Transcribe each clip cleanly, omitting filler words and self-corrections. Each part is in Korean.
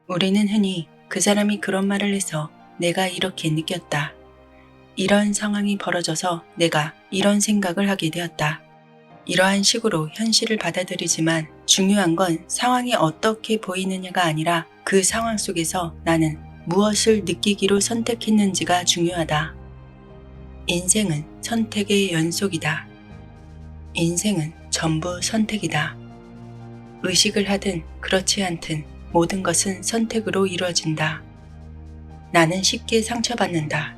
우리는 흔히 그 사람이 그런 말을 해서 내가 이렇게 느꼈다. 이런 상황이 벌어져서 내가 이런 생각을 하게 되었다. 이러한 식으로 현실을 받아들이지만 중요한 건 상황이 어떻게 보이느냐가 아니라 그 상황 속에서 나는 무엇을 느끼기로 선택했는지가 중요하다. 인생은 선택의 연속이다. 인생은 전부 선택이다. 의식을 하든 그렇지 않든 모든 것은 선택으로 이루어진다. 나는 쉽게 상처받는다.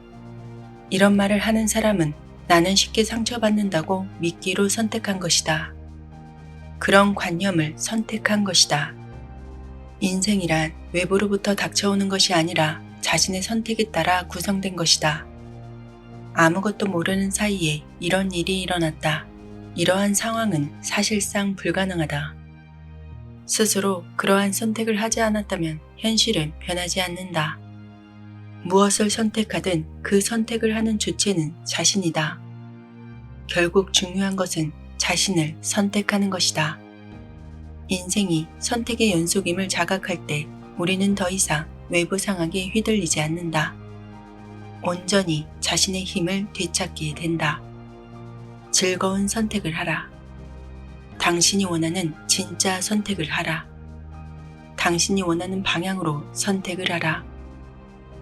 이런 말을 하는 사람은 나는 쉽게 상처받는다고 믿기로 선택한 것이다. 그런 관념을 선택한 것이다. 인생이란 외부로부터 닥쳐오는 것이 아니라 자신의 선택에 따라 구성된 것이다. 아무것도 모르는 사이에 이런 일이 일어났다. 이러한 상황은 사실상 불가능하다. 스스로 그러한 선택을 하지 않았다면 현실은 변하지 않는다. 무엇을 선택하든 그 선택을 하는 주체는 자신이다. 결국 중요한 것은 자신을 선택하는 것이다. 인생이 선택의 연속임을 자각할 때 우리는 더 이상 외부 상황에 휘둘리지 않는다. 온전히 자신의 힘을 되찾게 된다. 즐거운 선택을 하라. 당신이 원하는 진짜 선택을 하라. 당신이 원하는 방향으로 선택을 하라.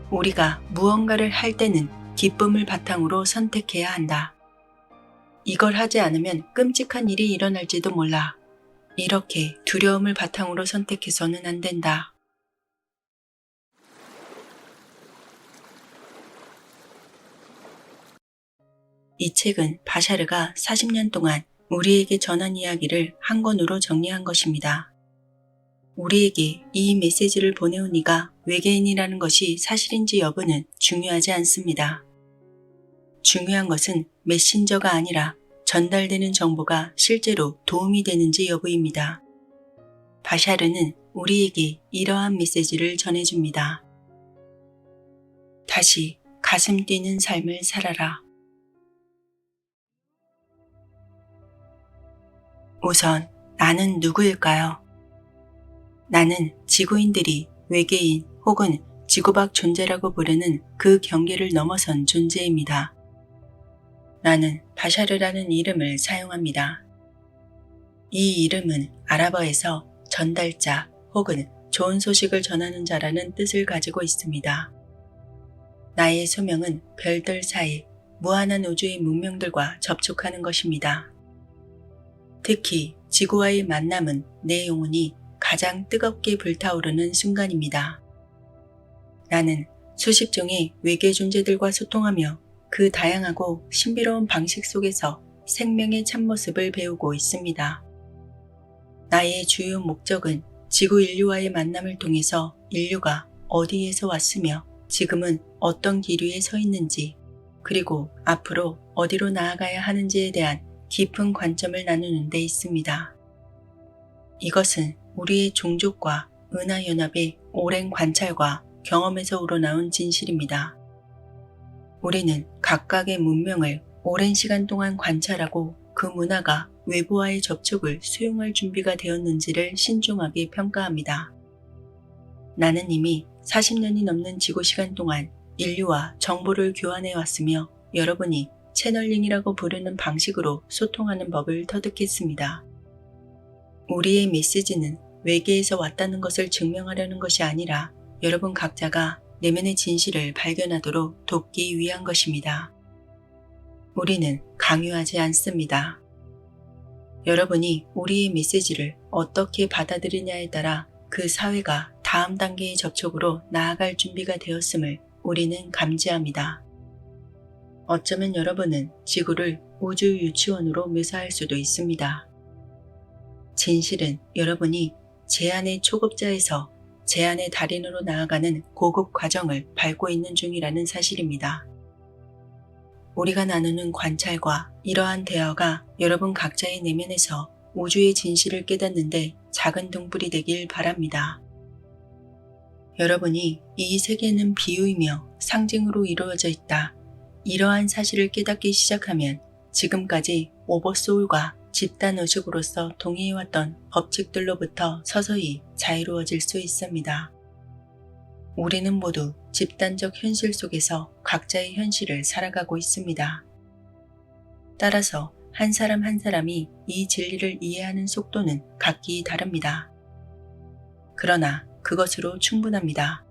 우리가 무언가를 할 때는 기쁨을 바탕으로 선택해야 한다. 이걸 하지 않으면 끔찍한 일이 일어날지도 몰라. 이렇게 두려움을 바탕으로 선택해서는 안 된다. 이 책은 바샤르가 40년 동안 우리에게 전한 이야기를 한 권으로 정리한 것입니다. 우리에게 이 메시지를 보내온 이가 외계인이라는 것이 사실인지 여부는 중요하지 않습니다. 중요한 것은 메신저가 아니라 전달되는 정보가 실제로 도움이 되는지 여부입니다. 바샤르는 우리에게 이러한 메시지를 전해줍니다. 다시 가슴 뛰는 삶을 살아라. 우선 나는 누구일까요? 나는 지구인들이 외계인 혹은 지구 밖 존재라고 부르는 그 경계를 넘어선 존재입니다. 나는 바샤르라는 이름을 사용합니다. 이 이름은 아랍어에서 전달자 혹은 좋은 소식을 전하는 자라는 뜻을 가지고 있습니다. 나의 소명은 별들 사이 무한한 우주의 문명들과 접촉하는 것입니다. 특히 지구와의 만남은 내 영혼이 가장 뜨겁게 불타오르는 순간입니다. 나는 수십 종의 외계 존재들과 소통하며 그 다양하고 신비로운 방식 속에서 생명의 참모습을 배우고 있습니다. 나의 주요 목적은 지구 인류와의 만남을 통해서 인류가 어디에서 왔으며 지금은 어떤 기류에 서 있는지 그리고 앞으로 어디로 나아가야 하는지에 대한 깊은 관점을 나누는 데 있습니다. 이것은 우리의 종족과 은하연합의 오랜 관찰과 경험에서 우러나온 진실입니다. 우리는 각각의 문명을 오랜 시간 동안 관찰하고 그 문화가 외부와의 접촉을 수용할 준비가 되었는지를 신중하게 평가합니다. 나는 이미 40년이 넘는 지구시간 동안 인류와 정보를 교환해 왔으며 여러분이 채널링이라고 부르는 방식으로 소통하는 법을 터득했습니다. 우리의 메시지는 외계에서 왔다는 것을 증명하려는 것이 아니라 여러분 각자가 내면의 진실을 발견하도록 돕기 위한 것입니다. 우리는 강요하지 않습니다. 여러분이 우리의 메시지를 어떻게 받아들이냐에 따라 그 사회가 다음 단계의 접촉으로 나아갈 준비가 되었음을 우리는 감지합니다. 어쩌면 여러분은 지구를 우주 유치원으로 묘사할 수도 있습니다. 진실은 여러분이 제안의 초급자에서 제안의 달인으로 나아가는 고급 과정을 밟고 있는 중이라는 사실입니다. 우리가 나누는 관찰과 이러한 대화가 여러분 각자의 내면에서 우주의 진실을 깨닫는데 작은 등불이 되길 바랍니다. 여러분이 이 세계는 비유이며 상징으로 이루어져 있다. 이러한 사실을 깨닫기 시작하면 지금까지 오버소울과 집단의식으로서 동의해왔던 법칙들로부터 서서히 자유로워질 수 있습니다. 우리는 모두 집단적 현실 속에서 각자의 현실을 살아가고 있습니다. 따라서 한 사람 한 사람이 이 진리를 이해하는 속도는 각기 다릅니다. 그러나 그것으로 충분합니다.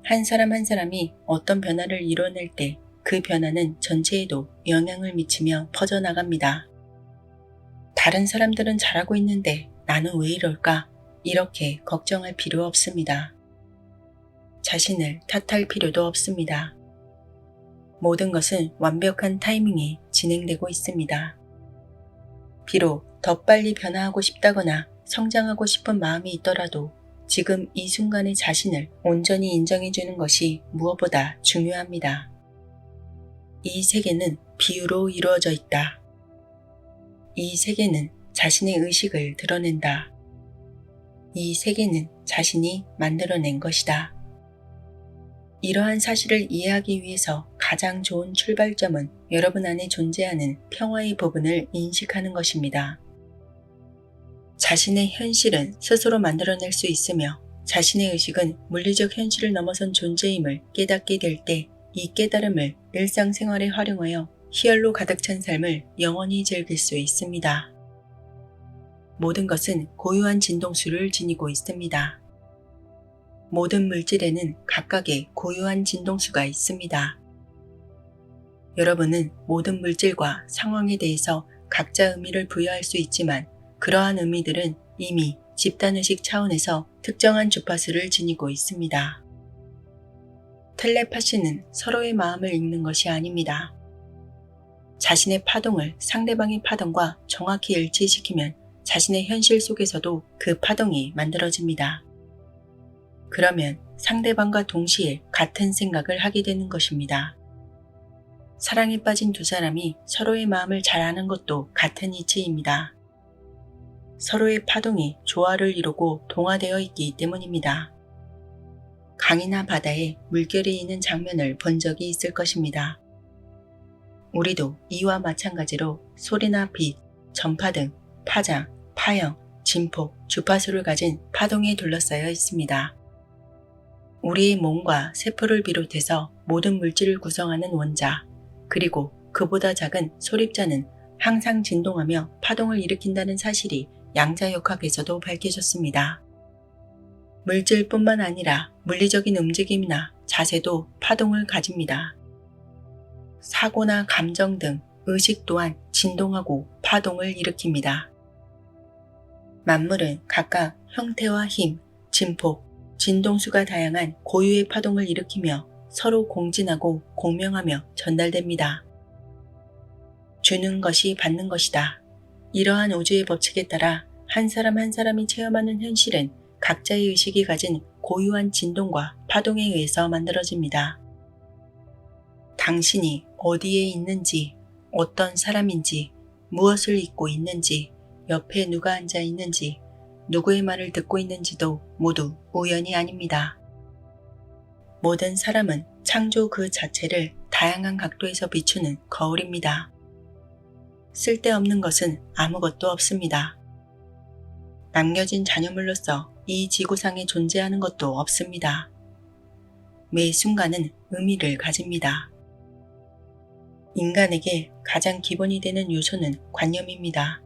한 사람 한 사람이 어떤 변화를 이뤄낼 때 그 변화는 전체에도 영향을 미치며 퍼져나갑니다. 다른 사람들은 잘하고 있는데 나는 왜 이럴까? 이렇게 걱정할 필요 없습니다. 자신을 탓할 필요도 없습니다. 모든 것은 완벽한 타이밍에 진행되고 있습니다. 비록 더 빨리 변화하고 싶다거나 성장하고 싶은 마음이 있더라도 지금 이 순간의 자신을 온전히 인정해주는 것이 무엇보다 중요합니다. 이 세계는 비유로 이루어져 있다. 이 세계는 자신의 의식을 드러낸다. 이 세계는 자신이 만들어낸 것이다. 이러한 사실을 이해하기 위해서 가장 좋은 출발점은 여러분 안에 존재하는 평화의 부분을 인식하는 것입니다. 자신의 현실은 스스로 만들어낼 수 있으며 자신의 의식은 물리적 현실을 넘어선 존재임을 깨닫게 될 때 이 깨달음을 일상생활에 활용하여 희열로 가득 찬 삶을 영원히 즐길 수 있습니다. 모든 것은 고유한 진동수를 지니고 있습니다. 모든 물질에는 각각의 고유한 진동수가 있습니다. 여러분은 모든 물질과 상황에 대해서 각자 의미를 부여할 수 있지만 그러한 의미들은 이미 집단의식 차원에서 특정한 주파수를 지니고 있습니다. 텔레파시는 서로의 마음을 읽는 것이 아닙니다. 자신의 파동을 상대방의 파동과 정확히 일치시키면 자신의 현실 속에서도 그 파동이 만들어집니다. 그러면 상대방과 동시에 같은 생각을 하게 되는 것입니다. 사랑에 빠진 두 사람이 서로의 마음을 잘 아는 것도 같은 이치입니다. 서로의 파동이 조화를 이루고 동화되어 있기 때문입니다. 강이나 바다에 물결이 있는 장면을 본 적이 있을 것입니다. 우리도 이와 마찬가지로 소리나 빛, 전파 등 파장, 파형, 진폭, 주파수를 가진 파동에 둘러싸여 있습니다. 우리의 몸과 세포를 비롯해서 모든 물질을 구성하는 원자, 그리고 그보다 작은 소립자는 항상 진동하며 파동을 일으킨다는 사실이 양자역학에서도 밝혀졌습니다. 물질뿐만 아니라 물리적인 움직임이나 자세도 파동을 가집니다. 사고나 감정 등 의식 또한 진동하고 파동을 일으킵니다. 만물은 각각 형태와 힘, 진폭, 진동수가 다양한 고유의 파동을 일으키며 서로 공진하고 공명하며 전달됩니다. 주는 것이 받는 것이다. 이러한 우주의 법칙에 따라 한 사람 한 사람이 체험하는 현실은 각자의 의식이 가진 고유한 진동과 파동에 의해서 만들어집니다. 당신이 어디에 있는지, 어떤 사람인지, 무엇을 입고 있는지, 옆에 누가 앉아 있는지, 누구의 말을 듣고 있는지도 모두 우연이 아닙니다. 모든 사람은 창조 그 자체를 다양한 각도에서 비추는 거울입니다. 쓸데없는 것은 아무것도 없습니다. 남겨진 잔여물로서 이 지구상에 존재하는 것도 없습니다. 매 순간은 의미를 가집니다. 인간에게 가장 기본이 되는 요소는 관념입니다.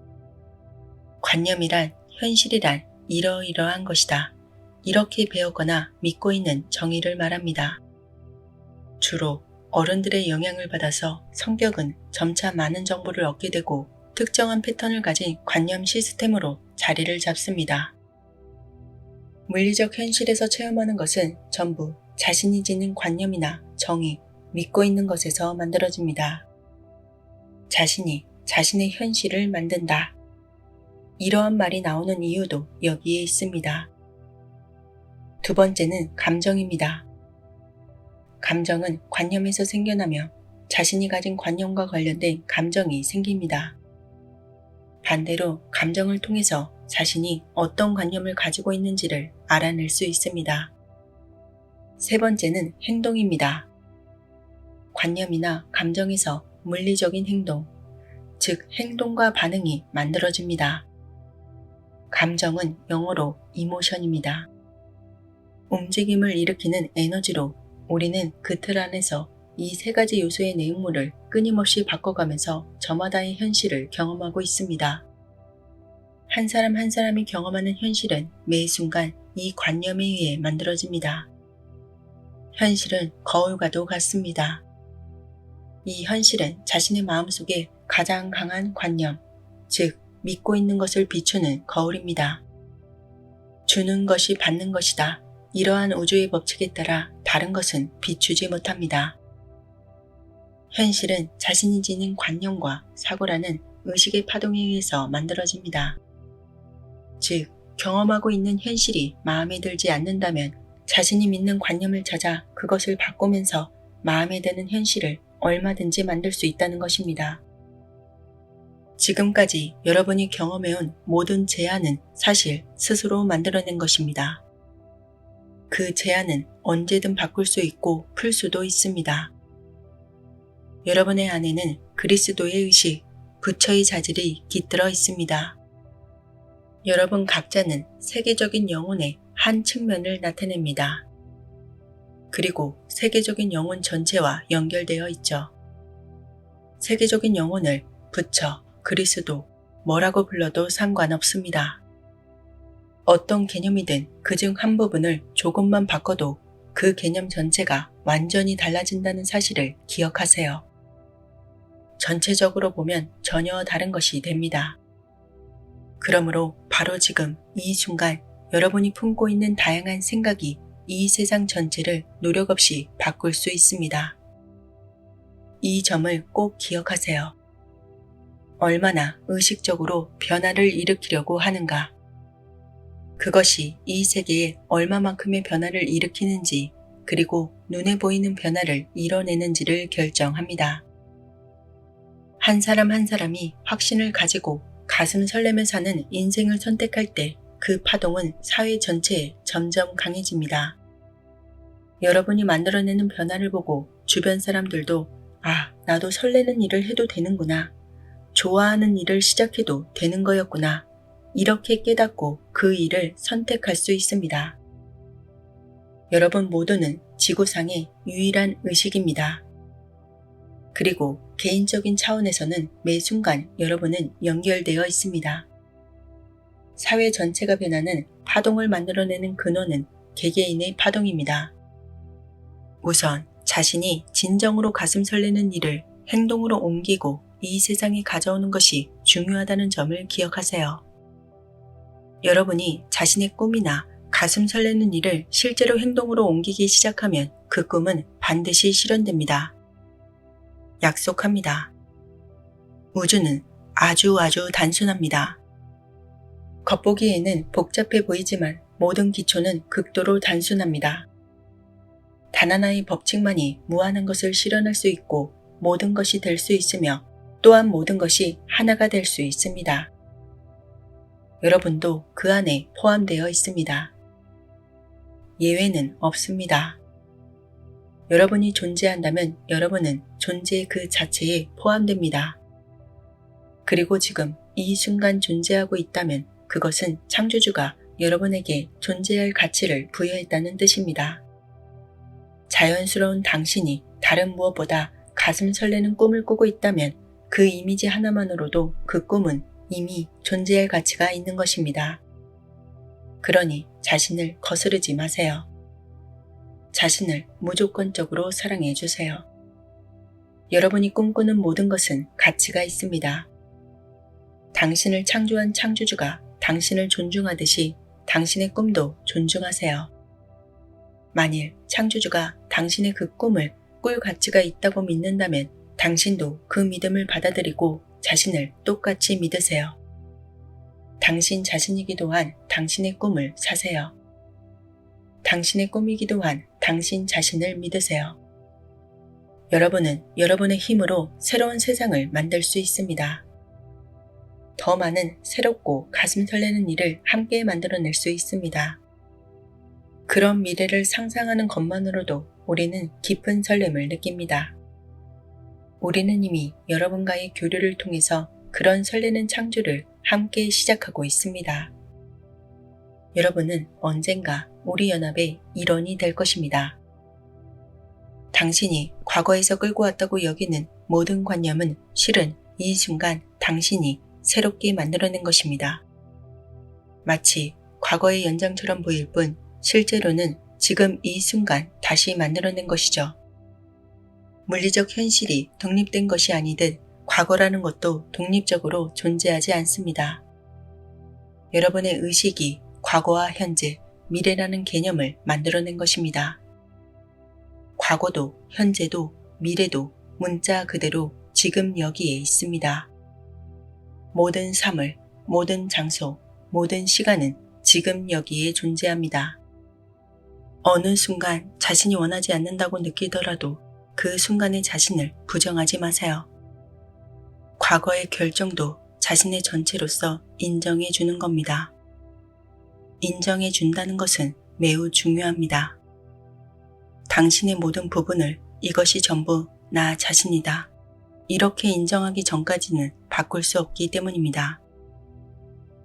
관념이란 현실이란 이러이러한 것이다. 이렇게 배웠거나 믿고 있는 정의를 말합니다. 주로 어른들의 영향을 받아서 성격은 점차 많은 정보를 얻게 되고 특정한 패턴을 가진 관념 시스템으로 자리를 잡습니다. 물리적 현실에서 체험하는 것은 전부 자신이 지닌 관념이나 정의, 믿고 있는 것에서 만들어집니다. 자신이 자신의 현실을 만든다. 이러한 말이 나오는 이유도 여기에 있습니다. 두 번째는 감정입니다. 감정은 관념에서 생겨나며 자신이 가진 관념과 관련된 감정이 생깁니다. 반대로 감정을 통해서 자신이 어떤 관념을 가지고 있는지를 알아낼 수 있습니다. 세 번째는 행동입니다. 관념이나 감정에서 물리적인 행동, 즉 행동과 반응이 만들어집니다. 감정은 영어로 이모션입니다. 움직임을 일으키는 에너지로 우리는 그 틀 안에서 이 세 가지 요소의 내용물을 끊임없이 바꿔가면서 저마다의 현실을 경험하고 있습니다. 한 사람 한 사람이 경험하는 현실은 매 순간 이 관념에 의해 만들어집니다. 현실은 거울과도 같습니다. 이 현실은 자신의 마음속에 가장 강한 관념, 즉 믿고 있는 것을 비추는 거울입니다. 주는 것이 받는 것이다. 이러한 우주의 법칙에 따라 다른 것은 비추지 못합니다. 현실은 자신이 지닌 관념과 사고라는 의식의 파동에 의해서 만들어집니다. 즉, 경험하고 있는 현실이 마음에 들지 않는다면 자신이 믿는 관념을 찾아 그것을 바꾸면서 마음에 드는 현실을 얼마든지 만들 수 있다는 것입니다. 지금까지 여러분이 경험해온 모든 제안은 사실 스스로 만들어낸 것입니다. 그 제안은 언제든 바꿀 수 있고 풀 수도 있습니다. 여러분의 안에는 그리스도의 의식, 부처의 자질이 깃들어 있습니다. 여러분 각자는 세계적인 영혼의 한 측면을 나타냅니다. 그리고 세계적인 영혼 전체와 연결되어 있죠. 세계적인 영혼을 부처, 그리스도, 뭐라고 불러도 상관없습니다. 어떤 개념이든 그중 한 부분을 조금만 바꿔도 그 개념 전체가 완전히 달라진다는 사실을 기억하세요. 전체적으로 보면 전혀 다른 것이 됩니다. 그러므로 바로 지금 이 순간 여러분이 품고 있는 다양한 생각이 이 세상 전체를 노력 없이 바꿀 수 있습니다. 이 점을 꼭 기억하세요. 얼마나 의식적으로 변화를 일으키려고 하는가. 그것이 이 세계에 얼마만큼의 변화를 일으키는지 그리고 눈에 보이는 변화를 이뤄내는지를 결정합니다. 한 사람 한 사람이 확신을 가지고 가슴 설레며 사는 인생을 선택할 때 그 파동은 사회 전체에 점점 강해집니다. 여러분이 만들어내는 변화를 보고 주변 사람들도 아, 나도 설레는 일을 해도 되는구나. 좋아하는 일을 시작해도 되는 거였구나. 이렇게 깨닫고 그 일을 선택할 수 있습니다. 여러분 모두는 지구상의 유일한 의식입니다. 그리고 개인적인 차원에서는 매 순간 여러분은 연결되어 있습니다. 사회 전체가 변하는 파동을 만들어내는 근원은 개개인의 파동입니다. 우선 자신이 진정으로 가슴 설레는 일을 행동으로 옮기고 이 세상에 가져오는 것이 중요하다는 점을 기억하세요. 여러분이 자신의 꿈이나 가슴 설레는 일을 실제로 행동으로 옮기기 시작하면 그 꿈은 반드시 실현됩니다. 약속합니다. 우주는 아주 단순합니다. 겉보기에는 복잡해 보이지만 모든 기초는 극도로 단순합니다. 단 하나의 법칙만이 무한한 것을 실현할 수 있고 모든 것이 될 수 있으며 또한 모든 것이 하나가 될 수 있습니다. 여러분도 그 안에 포함되어 있습니다. 예외는 없습니다. 여러분이 존재한다면 여러분은 존재 그 자체에 포함됩니다. 그리고 지금 이 순간 존재하고 있다면 그것은 창조주가 여러분에게 존재할 가치를 부여했다는 뜻입니다. 자연스러운 당신이 다른 무엇보다 가슴 설레는 꿈을 꾸고 있다면 그 이미지 하나만으로도 그 꿈은 이미 존재할 가치가 있는 것입니다. 그러니 자신을 거스르지 마세요. 자신을 무조건적으로 사랑해 주세요. 여러분이 꿈꾸는 모든 것은 가치가 있습니다. 당신을 창조한 창조주가 당신을 존중하듯이 당신의 꿈도 존중하세요. 만일 창조주가 당신의 그 꿈을 꿀 가치가 있다고 믿는다면 당신도 그 믿음을 받아들이고 자신을 똑같이 믿으세요. 당신 자신이기도 한 당신의 꿈을 사세요. 당신의 꿈이기도 한 당신 자신을 믿으세요. 여러분은 여러분의 힘으로 새로운 세상을 만들 수 있습니다. 더 많은 새롭고 가슴 설레는 일을 함께 만들어낼 수 있습니다. 그런 미래를 상상하는 것만으로도 우리는 깊은 설렘을 느낍니다. 우리는 이미 여러분과의 교류를 통해서 그런 설레는 창조를 함께 시작하고 있습니다. 여러분은 언젠가 우리 연합의 일원이 될 것입니다. 당신이 과거에서 끌고 왔다고 여기는 모든 관념은 실은 이 순간 당신이 새롭게 만들어낸 것입니다. 마치 과거의 연장처럼 보일 뿐 실제로는 지금 이 순간 다시 만들어낸 것이죠. 물리적 현실이 독립된 것이 아니듯 과거라는 것도 독립적으로 존재하지 않습니다. 여러분의 의식이 과거와 현재, 미래라는 개념을 만들어낸 것입니다. 과거도 현재도 미래도 문자 그대로 지금 여기에 있습니다. 모든 사물, 모든 장소, 모든 시간은 지금 여기에 존재합니다. 어느 순간 자신이 원하지 않는다고 느끼더라도 그 순간의 자신을 부정하지 마세요. 과거의 결정도 자신의 전체로서 인정해 주는 겁니다. 인정해 준다는 것은 매우 중요합니다. 당신의 모든 부분을 이것이 전부 나 자신이다. 이렇게 인정하기 전까지는 바꿀 수 없기 때문입니다.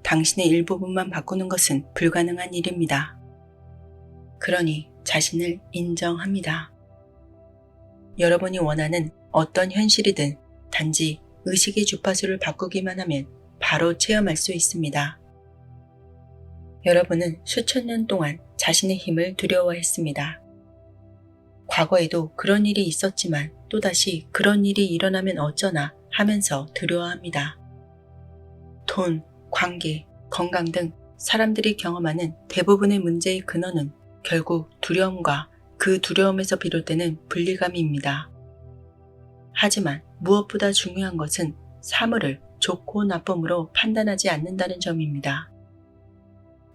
당신의 일부분만 바꾸는 것은 불가능한 일입니다. 그러니 자신을 인정합니다. 여러분이 원하는 어떤 현실이든 단지 의식의 주파수를 바꾸기만 하면 바로 체험할 수 있습니다. 여러분은 수천 년 동안 자신의 힘을 두려워했습니다. 과거에도 그런 일이 있었지만 또다시 그런 일이 일어나면 어쩌나 하면서 두려워합니다. 돈, 관계, 건강 등 사람들이 경험하는 대부분의 문제의 근원은 결국 두려움과 그 두려움에서 비롯되는 분리감입니다. 하지만 무엇보다 중요한 것은 사물을 좋고 나쁨으로 판단하지 않는다는 점입니다.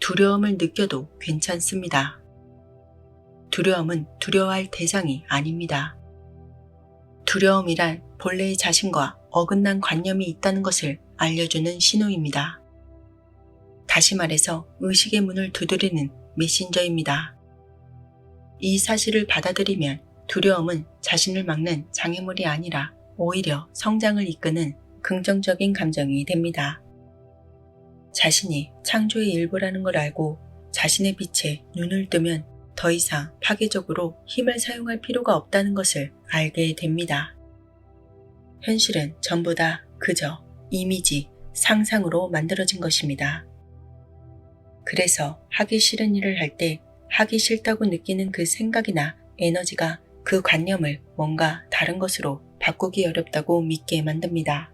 두려움을 느껴도 괜찮습니다. 두려움은 두려워할 대상이 아닙니다. 두려움이란 본래의 자신과 어긋난 관념이 있다는 것을 알려주는 신호입니다. 다시 말해서 의식의 문을 두드리는 메신저입니다. 이 사실을 받아들이면 두려움은 자신을 막는 장애물이 아니라 오히려 성장을 이끄는 긍정적인 감정이 됩니다. 자신이 창조의 일부라는 걸 알고 자신의 빛에 눈을 뜨면 더 이상 파괴적으로 힘을 사용할 필요가 없다는 것을 알게 됩니다. 현실은 전부 다 그저 이미지, 상상으로 만들어진 것입니다. 그래서 하기 싫은 일을 할 때 하기 싫다고 느끼는 그 생각이나 에너지가 그 관념을 뭔가 다른 것으로 바꾸기 어렵다고 믿게 만듭니다.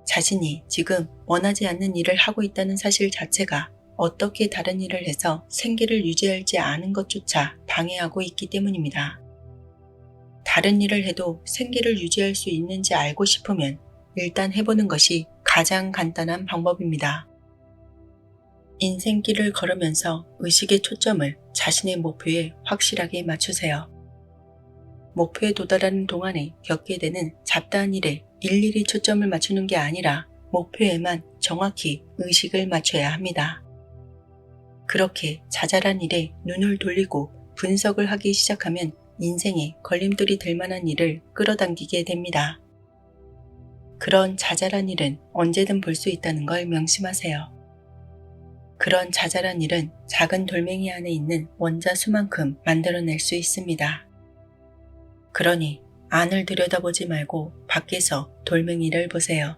자신이 지금 원하지 않는 일을 하고 있다는 사실 자체가 어떻게 다른 일을 해서 생계를 유지할지 아는 것조차 방해하고 있기 때문입니다. 다른 일을 해도 생계를 유지할 수 있는지 알고 싶으면 일단 해보는 것이 가장 간단한 방법입니다. 인생길을 걸으면서 의식의 초점을 자신의 목표에 확실하게 맞추세요. 목표에 도달하는 동안에 겪게 되는 잡다한 일에 일일이 초점을 맞추는 게 아니라 목표에만 정확히 의식을 맞춰야 합니다. 그렇게 자잘한 일에 눈을 돌리고 분석을 하기 시작하면 인생에 걸림돌이 될 만한 일을 끌어당기게 됩니다. 그런 자잘한 일은 언제든 볼 수 있다는 걸 명심하세요. 그런 자잘한 일은 작은 돌멩이 안에 있는 원자 수만큼 만들어낼 수 있습니다. 그러니 안을 들여다보지 말고 밖에서 돌멩이를 보세요.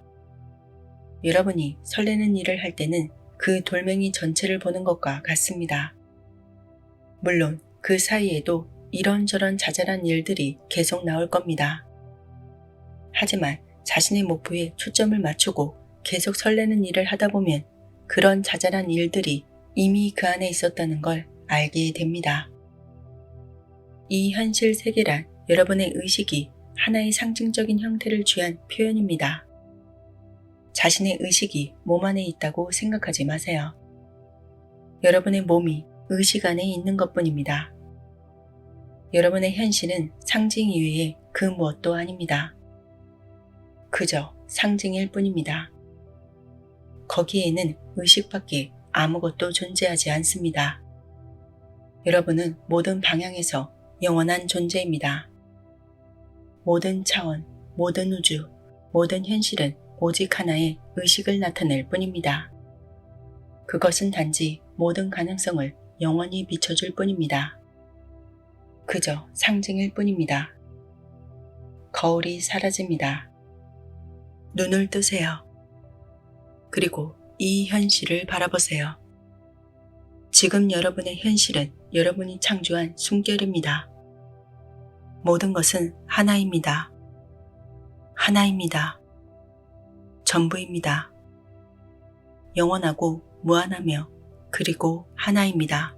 여러분이 설레는 일을 할 때는 그 돌멩이 전체를 보는 것과 같습니다. 물론 그 사이에도 이런저런 자잘한 일들이 계속 나올 겁니다. 하지만 자신의 목표에 초점을 맞추고 계속 설레는 일을 하다 보면 그런 자잘한 일들이 이미 그 안에 있었다는 걸 알게 됩니다. 이 현실 세계란 여러분의 의식이 하나의 상징적인 형태를 취한 표현입니다. 자신의 의식이 몸 안에 있다고 생각하지 마세요. 여러분의 몸이 의식 안에 있는 것뿐입니다. 여러분의 현실은 상징 이외에 그 무엇도 아닙니다. 그저 상징일 뿐입니다. 거기에는 의식밖에 아무것도 존재하지 않습니다. 여러분은 모든 방향에서 영원한 존재입니다. 모든 차원, 모든 우주, 모든 현실은 오직 하나의 의식을 나타낼 뿐입니다. 그것은 단지 모든 가능성을 영원히 비춰줄 뿐입니다. 그저 상징일 뿐입니다. 거울이 사라집니다. 눈을 뜨세요. 그리고 이 현실을 바라보세요. 지금 여러분의 현실은 여러분이 창조한 숨결입니다. 모든 것은 하나입니다. 하나입니다. 전부입니다. 영원하고 무한하며 그리고 하나입니다.